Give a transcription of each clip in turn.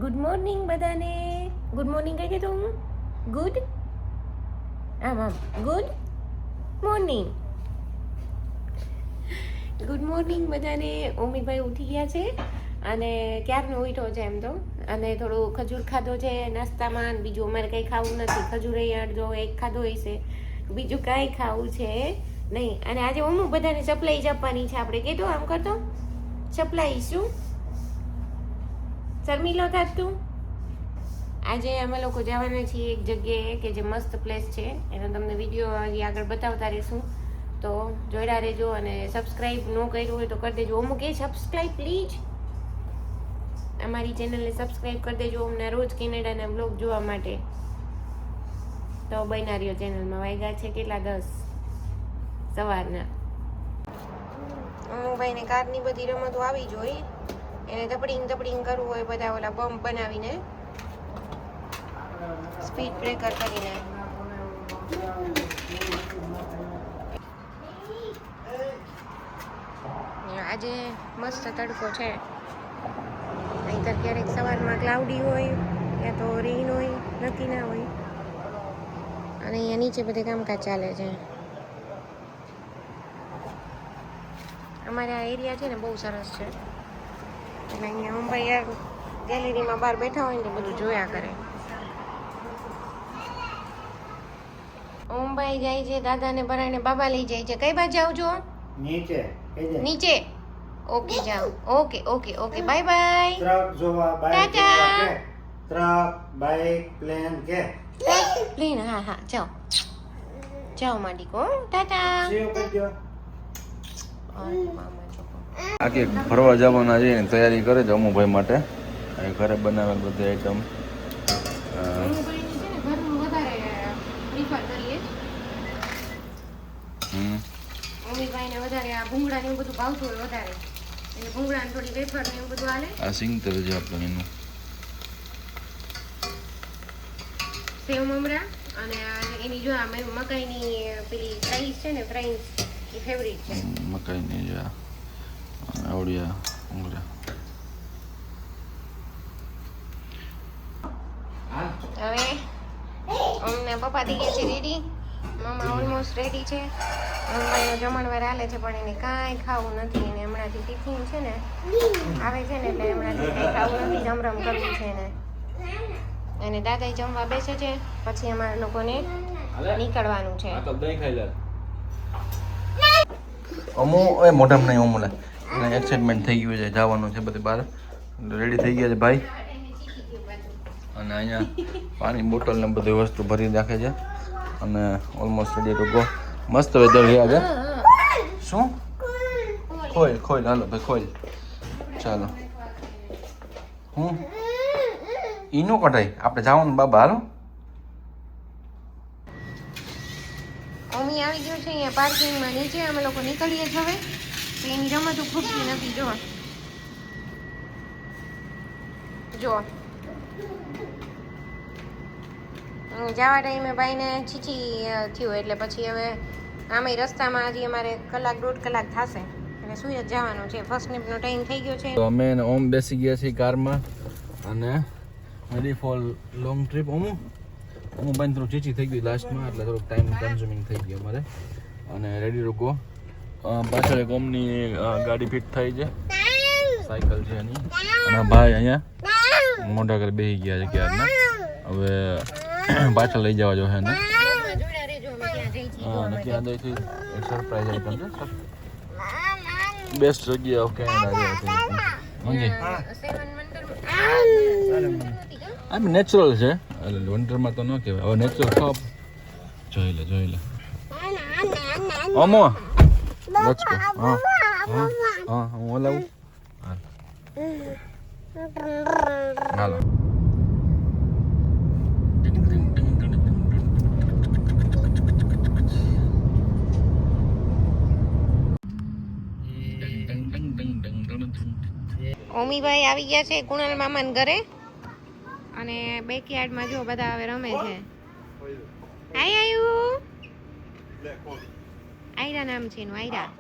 Good morning બધાને. Good morning કહી દે તો હું ગુડ આમ ગુડ મોર્નિંગ. ગુડ મોર્નિંગ બધાને. ઓમીભાઈ ઉઠી ગયા છે અને ક્યારનો ઉઠ્યો છે એમ તો, અને થોડું ખજૂર ખાધો છે નાસ્તામાં. બીજું અમારે કંઈ ખાવું નથી. ખજૂર જો એક ખાધો હશે, બીજું કાંઈ ખાવું છે નહીં. અને આજે ઓમું બધાને સપ્લાઈ જ આપવાની છે. આપણે કીધું આમ કરતો સપ્લાઈ શું શર્મિલો થાત તું. આજે અમે લોકો જવાના છીએ એક જગ્યાએ કે જે મસ્ત પ્લેસ છે, એનો તમને વિડીયો આગળ બતાવતા રહીશું, તો જોડા રહેજો. અને સબસ્ક્રાઈબ ન કર્યું હોય તો કરી દેજો. અમુક એ સબસ્ક્રાઈબ પ્લીઝ અમારી ચેનલને સબસ્ક્રાઈબ કરી દેજો અમને રોજ કેનેડાના બ્લોગ જોવા માટે. તો બન્યા રહ્યો ચેનલમાં. વાગ્યા છે કેટલા 10 સવારના. અમુભાઈને કારની બધી રમતો આવી જોઈ. એને તપડીંગ કરવું હોય, બધા ઓલા બમ્પ બનાવીને સ્પીડ બ્રેકર કરીને. આજે મસ્ત તડકો છે. નહીંતર ક્યારેક સવારમાં ક્લાઉડી હોય યા તો રેઇન હોય, નક્કી ના હોય. અને અહીંયા નીચે બધે કામકાજ ચાલે છે. અમારે આ એરિયા છે ને બહુ સરસ છે. એટલે અહીંયા ઓમભાઈ યાર ગેલેરીમાં બહાર બેઠા હોય ને તો બધું જોયા કરે. ઓમભાઈ જાય છે દાદાને બરાને બાબા લઈ જાય છે. કઈ બાજુ જાવ છો? નીચે. નીચે. ઓકે જાઓ. Okay okay okay bye bye. Truck જોવા, બાઇક જોવા કે ટ્રક, બાઇક, પ્લેન કે પ્લેન. હા હા જાઓ જાઓ માંડીકો. ટાટા. સેવ કરજો. આખી ફરવા જવાના છે તૈયારી કરે છે અમુભાઈ માટે. અહીં ઘરે બનાવેલ બધી આઈટમ. મમ્મીભાઈને વધારે આ ભૂંગળા ને એવું બધું ભાવતું હોય વધારે, એટલે ભૂંગળા ને થોડી વેફર ને એવું બધું હાલે. આ સિંગતેલ છે આપણે એનું. સેવ મમરા અને એની જો આ મકાઈની પેલી ફ્રાઈસ છે ને, ફ્રાઈસ એ ફેવરિટ છે. મકાઈની જે આવડિયા ભૂંગળા. હવે અમને પપ્પા થઈ ગયા છે રેડી. મમ્મા ઓલમોસ્ટ રેડી છે. મમ્માનો જમણવાર હાલે છે પણ એને કાંઈ ખાવું નથી. એને હમણાંથી ટિફિન છે ને આવે છે ને, એટલે હમણાંથી કંઈ ખાવું નથી. જમરમ કરવું છે એને. અને દાદા જમવા બેસે છે, પછી અમારા લોકોને નીકળવાનું છે. અમુ એ મોઢામાં નહીં અમુલે એટલે એક્સાઇટમેન્ટ થઈ ગયું છે, જવાનું છે બધે બહાર. રેડી થઈ ગયા છે ભાઈ. અને અહીંયા પાણી બોટલ ને બધી વસ્તુ ભરી રાખે છે. અને ઓલમોસ્ટ રેડી ટુ ગો. મસ્ત વેધર રહ્યા છે. શું ખોલ હાલો ભાઈ ખોલ. ચાલો હું ઈનો કઢાઈ આપણે જવાનું બાબા હાલો. અમી આવી ગયું છે અહીંયા પાર્કિંગમાં નીચે. અમે લોકો નીકળીએ છીએ હવે. તો એની રમતો ખૂટતી નથી. જો જવા ટાઈમે ભાઈને છીછી થયું, એટલે પછી હવે આમે રસ્તામાં હજી અમારે 1-1.5 કલાક થશે, એટલે સુઈ જ જવાનું છે. ફર્સ્ટ નિપનો ટાઈમ થઈ ગયો છે. તો અમે ઓમ બેસી ગયા છીએ કારમાં અને રેડી ફોર લોંગ ટ્રીપ. હું ભાઈ થોડું ચીચી થઈ ગયું લાસ્ટમાં, એટલે થોડુંક ટાઈમ કન્ઝ્યુમિંગ થઈ ગયું અમારે. અને રેડી ટુ ગો. પાછળ એક ઓમની ગાડી ફિટ થઈ છે, સાયકલ છે એની. અને ભાઈ અહીંયા મોઢા ઘરે બેસી ગયા છે ક્યારના. હવે પાછળ લઈ જવા જોઈએ ને. હા નક્કી આ દઈથી એક સરપ્રાઈઝ આઈટમ છે. બેસ્ટ જગ્યા ઓફ કેનેડા છે. આમ નેચરલ છે, એટલે વિન્ટરમાં તો ન કહેવાય. હવે નેચરલ ખપ જોઈ લે અમો. Let's go. હા હું ઓલાવું. હાલો. ઓમીભાઈ આવી ગયા છે કુણાલ મામાના ઘરે. અને બેકયાર્ડમાં જો બધા હવે રમે છે. હાય આયુ. આયરા નામ છે એનું, આયરા.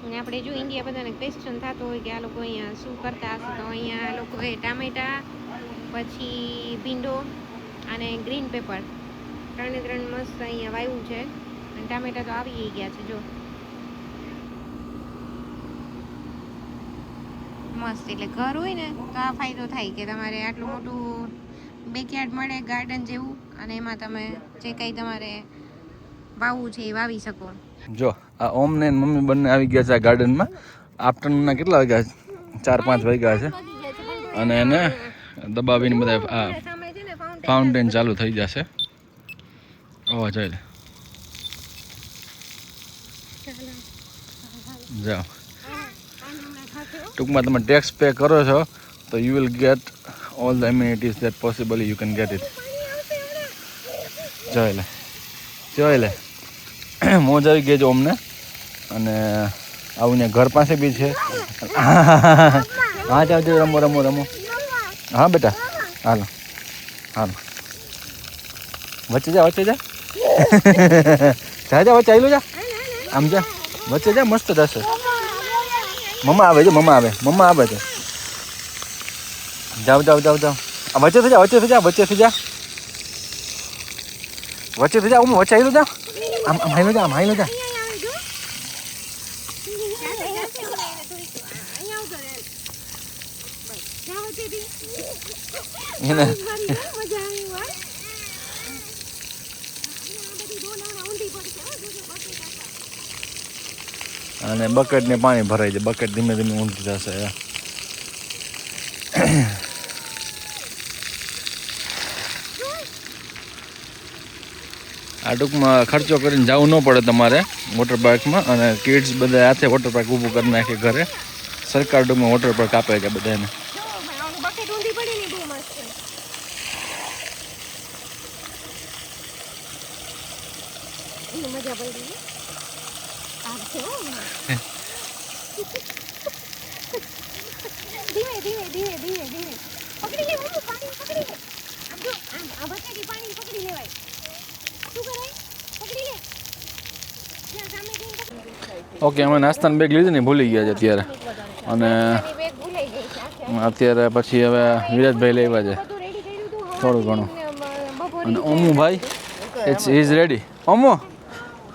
અને આપણે જો ઇન્ડિયા બધાને ક્વેશ્ચન થતો હોય કે આ લોકો અહીંયા શું કરતા હશે, તો અહીંયા આ લોકોએ ટામેટા, પછી ભીંડો અને ગ્રીન પેપર ત્રણે મસ્ત અહીંયા વાવ્યું છે. અને ટામેટા તો આવી ગયા છે જો મસ્ત. એટલે ઘર હોય ને તો આ ફાયદો થાય કે તમારે આટલું મોટું બેકયાર્ડ મળે, ગાર્ડન જેવું, અને એમાં તમે જે કંઈ તમારે વાવવું છે એ વાવી શકો. જો આ ઓમ ને મમ્મી બંને આવી ગયા છે આ ગાર્ડનમાં. આફ્ટરનૂનના કેટલા વાગ્યા છે? 4-5 વાગ્યા છે. અને એને દબાવીને બધા આ ફાઉન્ટેન ચાલુ થઈ જશે. ઓ ચાલ જાઓ. ટૂંકમાં તમે ટેક્સ પે કરો છો તો you will get all the amenities that possibly you can get it. જોઈ લે મોજ આવી ગઈ છે અમને. અને આવું ને ઘર પાસે બી છે. હા ચાલ રમો. હા બેટા હાલો વચ્ચે જા જા વચ્ચે આવેલું જા. આમ જા વચ્ચે જા, મસ્ત જશે. મમ્મા આવે છે. જાઓ આ વચ્ચે થઈ જા. વચ્ચે થઈ જા વચ્ચે આવેલું જા. આમ હાઈલો જા. એને અને બકેટ ને પાણી ભરાય છે. બકેટ ધીમે ધીમે ઊંચી જશે. આ ટૂંકમાં ખર્ચો કરીને જવું ન પડે તમારે વોટર પાર્કમાં. અને કિડ્સ બધા હાથે વોટર પાર્ક ઊભું કરી નાખે ઘરે. સરકાર ટૂંકમાં વોટર પાર્ક આપે છે બધાને. ઓકે, અમે નાસ્તાની બેગ લીધી ને ભૂલી ગયા છે અત્યારે. અને અત્યારે પછી હવે વિરાજભાઈ લેવા છે થોડું ઘણું. અને ઓમુ ભાઈ ઇઝ રેડી. ઓમો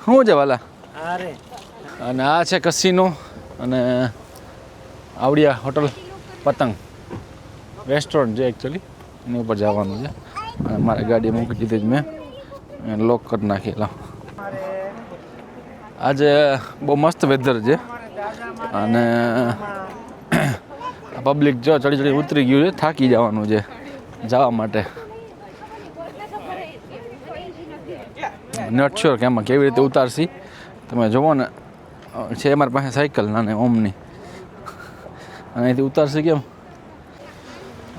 શું છે વાલા? અને આ છે કસીનો અને આવડિયા હોટલ પતંગ રેસ્ટોરન્ટ છે એકચ્યુઅલી. એની ઉપર જવાનું છે. અને મારે ગાડી મૂકી દીધી જ મેં લોક કરી નાખેલા. આજે બહુ મસ્ત વેધર છે. અને પબ્લિક જો ચડી ઉતરી ગયું છે. થાકી જવાનું છે જવા માટે. નોટ શ્યોર કે આમાં કેવી રીતે ઉતારશી. તમે જુઓ ને છે અમારી પાસે સાયકલ નાની ઓમની. અને અહીંથી ઉતારશી કેમ?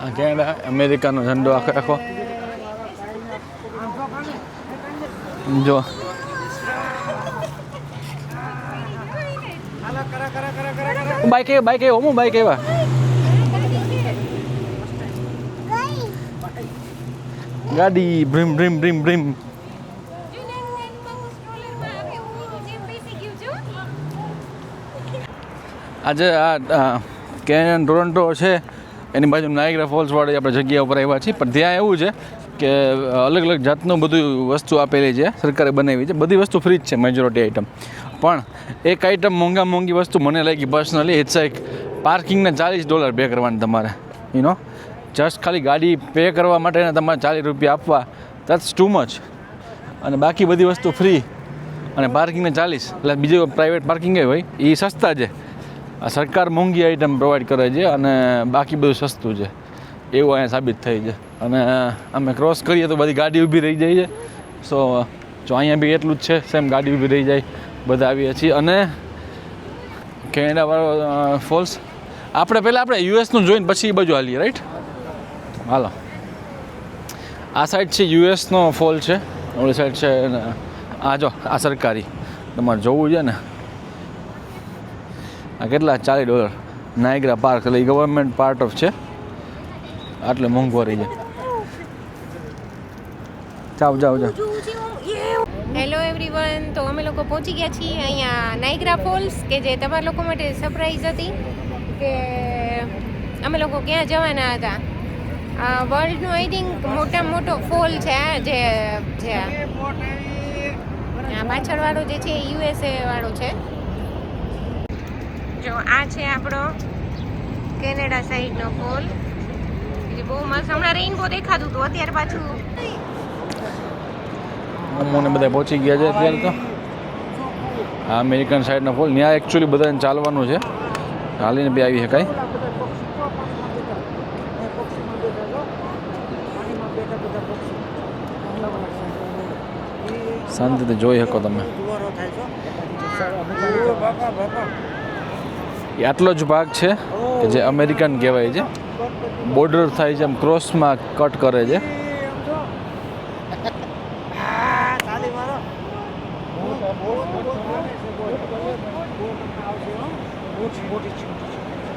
આ કેનેડા અમેરિકાનો ઝંડો આખો જો. બાઈક ઓમો બાઈક એવા ગાડી ભ્રીમ. આજે આ કેનેડા ટોરન્ટો છે એની બાજુ નાયગ્રા ફોલ્સ વાળી આપણે જગ્યા ઉપર આવ્યા છીએ. પણ ત્યાં એવું છે કે અલગ અલગ જાતનું બધું વસ્તુ આપેલી છે, સરકારે બનાવી છે. બધી વસ્તુ ફ્રી જ છે મેજોરિટી આઈટમ. પણ એક આઈટમ મોંઘી વસ્તુ મને લાગી પર્સનલી. ઇટ્સ લાઈક પાર્કિંગના $40 પે કરવાના તમારે. જસ્ટ ખાલી ગાડી પે કરવા માટે તમારે $40 આપવા. That's too much. અને બાકી બધી વસ્તુ ફ્રી અને પાર્કિંગને 40. એટલે બીજું પ્રાઇવેટ પાર્કિંગ હોય એ સસ્તા છે. આ સરકાર મોંઘી આઈટમ પ્રોવાઈડ કરે છે અને બાકી બધું સસ્તું છે એવું અહીંયા સાબિત થઈ છે. અને અમે ક્રોસ કરીએ તો બધી ગાડી ઊભી રહી જાય છે. સો જો અહીંયા બી એટલું જ છે, સેમ ગાડી ઊભી રહી જાય. બધા આવીએ છીએ. અને કેનેડાવાળો ફોલ્સ આપણે યુએસનું જોઈને પછી એ બાજુ હાલીએ, રાઈટ? હાલો. આ સાઈડ છે યુએસનો ફોલ છે, ઓલી સાઈડ છે આ જો આ સરકારી. તમારે જોવું છે ને. આ કેટલા? $40. નાયગ્રા પાર્ક એટલે ગવર્મેન્ટ પાર્ટ ઓફ છે. આટલે મોંઘવારી છે. જાઓ. હેલો એવરીવન, તો અમે લોકો પહોંચી ગયા છીએ અહીંયા નાયગ્રા ફોલ્સ, કે જે તમારા લોકો માટે સરપ્રાઈઝ હતી કે અમે લોકો ક્યાં જવાના હતા. વર્લ્ડનો આઈ થિંક મોટામાં મોટો ફોલ છે આ જે આ પાછળવાળો જે છે USA વાળો છે. જો આ છે આપણો કેનેડા સાઈડનો ફોલ, એ બહુ મસ્ત. હમણાં રેઇનબો દેખાતું હતું, અત્યારે પાછું અમુને બધા પહોંચી ગયા છે અત્યારે. તો આ અમેરિકન સાઈડનો ફોલ, ત્યાં એકચ્યુઅલી બધાને ચાલવાનું છે, હાલીને બી આવી શકાય. શાંતિથી જોઈ શકો તમે. આટલો જ ભાગ છે કે જે અમેરિકન કહેવાય છે. બોર્ડર થાય છે, એમ ક્રોસમાં કટ કરે છે.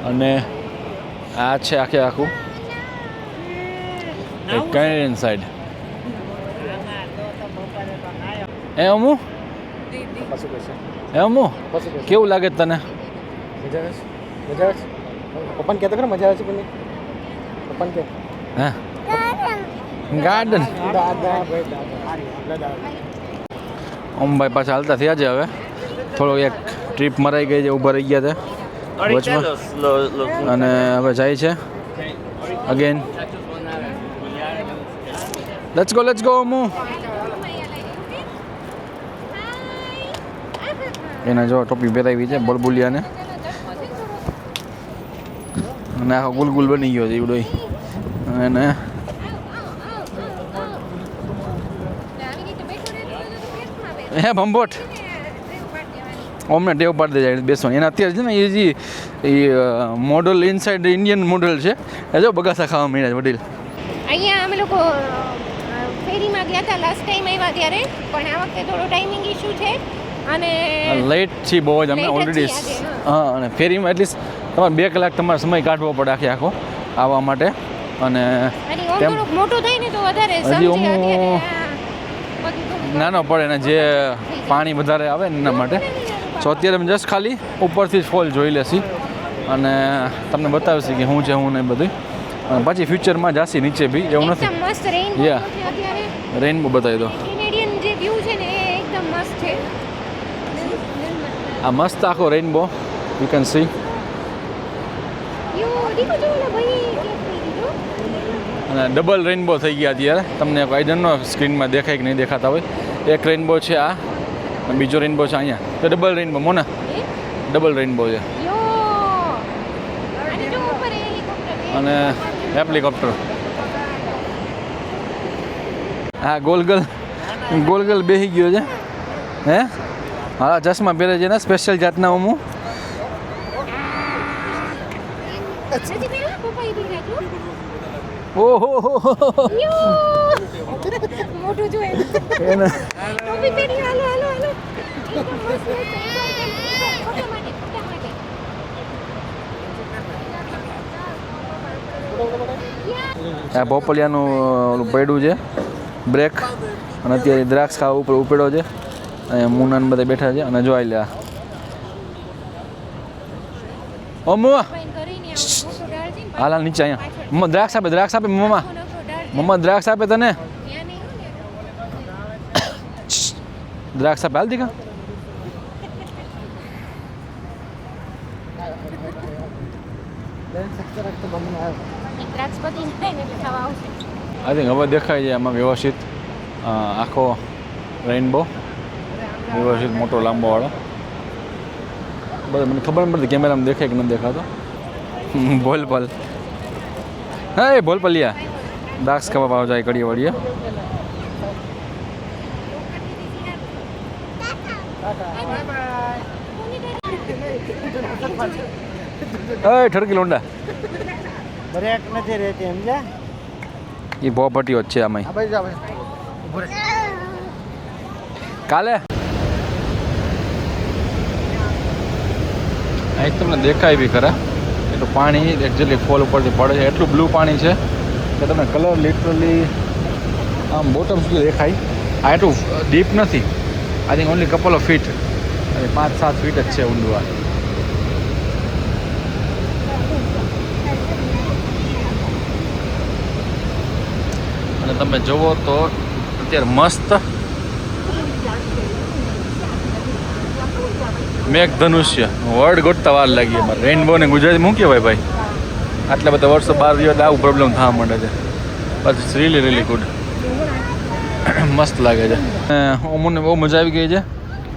અને આ છે આખે આખું કેનેડિયન સાઈડ. એ અમુ કેવું લાગે તને? પપ્પાને કહેતો ખરા મજા આવે છે કે નહીં? પપ્પાને કે હા, ગાર્ડન. ઓમભાઈ પાછા હાલતા થયા છે. હવે થોડો એક ટ્રીપ મરાઈ ગઈ છે, ઊભા રહી ગયા છે વચમાં, અને હવે જાય છે અગેન. લેટ્સ ગો અમુ. એને જો ટોપી પહેરાવી છે બળબુલિયાને, અને આખો ગુલગુલ બની ગયો છે એવડો. અને હે ભંભોટ અમને ટેવ પાડી દે જાય બેસવાની. એને અત્યારે છે ને એ મોડલ ઇનસાઇડ ઇન્ડિયન મોડલ છે. એ જો બગાસા ખાવા મળ્યા છે વડીલ. અહીંયા અમે લોકો ફેરીમાં ગયા હતા લાસ્ટ ટાઈમ આવ્યા ત્યારે, પણ આ વખતે થોડો ટાઈમિંગ ઇશ્યુ છે અને લેટ છે બહુ જ અમે ઓલરેડી. હા, અને ફેરીમાં એટલીસ્ટ તમારે 2 કલાક તમારે સમય કાઢવો પડે આખો આવવા માટે. અને તેમ મોટો થાય ને તો વધારે નાનો પડે ને જે પાણી વધારે આવે ને એના માટે. સો અત્યારે અમે જસ્ટ ખાલી ઉપરથી જ ફોલ જોઈ લેશી અને તમને બતાવશે કે શું છે શું નહીં બધું. અને પછી ફ્યુચરમાં જાસી નીચે બી એવું નથી. મસ્ત રેઇનબો બતાવી દો. કેનેડિયન જે વ્યૂ છે ને એ એકદમ મસ્ત છે. આ મસ્ત આખો રેઇનબો યુ કેન સી. અને ડબલ રેઇનબો થઈ ગયા અત્યારે. તમને આઈ ડોન્ટ નો સ્ક્રીનમાં દેખાય કે નહીં દેખાતા હોય. એક રેઇનબો છે આ, અને બીજો રેઇનબો છે અહીંયા. તો ડબલ રેઇનબો મોના, ડબલ રેઇનબો છે. અને હેલિકોપ્ટર. હા, ગોલગલ બેસી ગયો છે. હે હા, ચશ્મા પહેરે છે ને સ્પેશિયલ જાતના. હું ઓહો મોટું જો એને ટોપી પહેરી. હાલો આ પોપલિયાનું ઓલું પડ્યું છે બ્રેક, અને અત્યારે દ્રાક્ષ ખાવા ઉપર ઉપડ્યો છે. અહીંયા મુનાન બધા બેઠા છે. અને જોઈ લે ઓમુ હાલ નીચે. અહીંયા મમ્મા દ્રાક્ષ આપે મમ્મા દ્રાક્ષ આપે તને. દ્રાક્ષ આપે હાલ દીકા. આઈ થિંક હવે દેખાય છે આમાં વ્યવસ્થિત આખો રેઇનબો, વ્યવસ્થિત મોટો લાંબો વાળો. બધા મને ખબર નથી પડતી કેમેરામાં દેખાય કે નથી દેખાતો. ભોલપલ. હા, એ ભોલપલિયા દ્રાક્ષ ખાવા પાવ જાય કડીએ વળીએ. ઠરકી લોંડા બ્રેક નથી રહેતી સમજ્યા. એ પોપટીઓ જ છે આમાં. કાલે અહીં તમને દેખાય બી ખરા એટલું પાણી એકચ્યુઅલી ફોલ ઉપરથી પડે છે. એટલું બ્લુ પાણી છે કે તમને કલર લિટરલી આમ બોટમ સુધી દેખાય. આ એટલું ડીપ નથી, I think only couple of feet, અને 5-7 ફીટ જ છે ઊંડું આ. અને તમે જુઓ તો અત્યારે મસ્ત મેઘધનુષ્ય વર્ડ ગોતતા વાર લાગી અમારે. રેઇનબો ને ગુજરાતી મૂકીએ ભાઈ આટલા બધા વર્ષો બહાર રહ્યો એટલે આવું પ્રોબ્લેમ થવા માંડે છે. બટ ઇટ્સ રીલી ગુડ, મસ્ત લાગે છે. અમને બહુ મજા આવી ગઈ છે.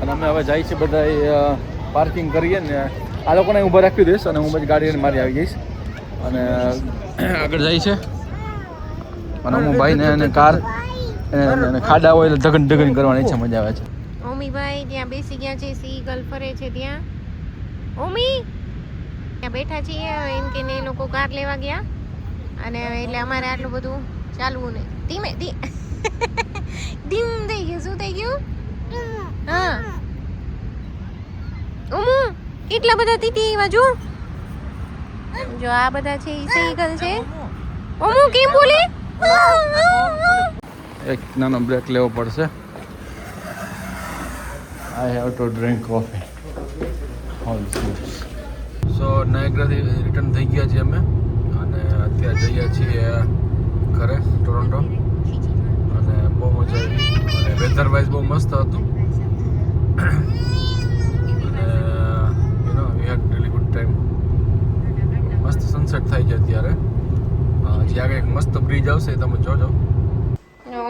અને અમે હવે જાય છે બધા પાર્કિંગ કરીએ ને આ લોકોને ઊભા રાખી દઈશ અને હું પછી ગાડી મારી આવી જઈશ અને આગળ જાય છે. અને હું ભાઈને અને કાર અને ખાડા હોય એટલે ઢગન કરવાની ઈચ્છા, મજા આવે છે. ઓમીભાઈ ત્યાં બેસી ગયા છે, સી ઈગલ ફરે છે ત્યાં. ઓમી ત્યાં બેઠા છીએ એમ કે ને એ લોકો કાર લેવા ગયા અને એટલે અમારે આટલું બધું ચાલવું નહીં. ધીમે ધીમ થઈ ગયું. શું થઈ ગયું? હા ઓમુ કેટલા બધા તીતી એવા જો આ બધા છે ઈ સી ઈગલ છે. ઓમુ કેમ બોલે? એક નાનો બ્રેક લેવો પડશે. I have to drink coffee. So નાયગ્રાથી રિટર્ન થઈ ગયા છીએ અમે અને અત્યારે જઈએ છીએ ઘરે ટોરોન્ટો. અને બહુ મજા આવી અને વેધર વાઇઝ બહુ મસ્ત હતું. અને you know we had really good time. મસ્ત સનસેટ થાય છે અત્યારે. હજી આગળ એક મસ્ત બ્રિજ આવશે, તમે જોજો.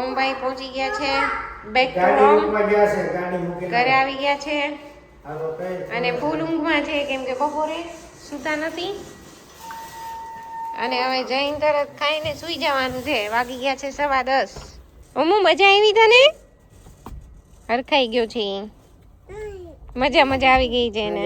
ઓમભાઈ પહોંચી ગયા છે બેક ટુ ગાડી હોમ. મૂકવા ગયા છે, ગાડી મૂકીને ઘરે આવી ગયા છે હાલો કઈ અને ફૂલ ઊંઘમાં છે કેમ કે બપોરે સૂતા નથી. અને હવે જઈને તરત ખાઈને સૂઈ જવાનું છે. વાગી ગયા છે 10:15. ઓમુ મજા આવી તને? હરખાઈ ગયો છે, મજા આવી ગઈ છે એને.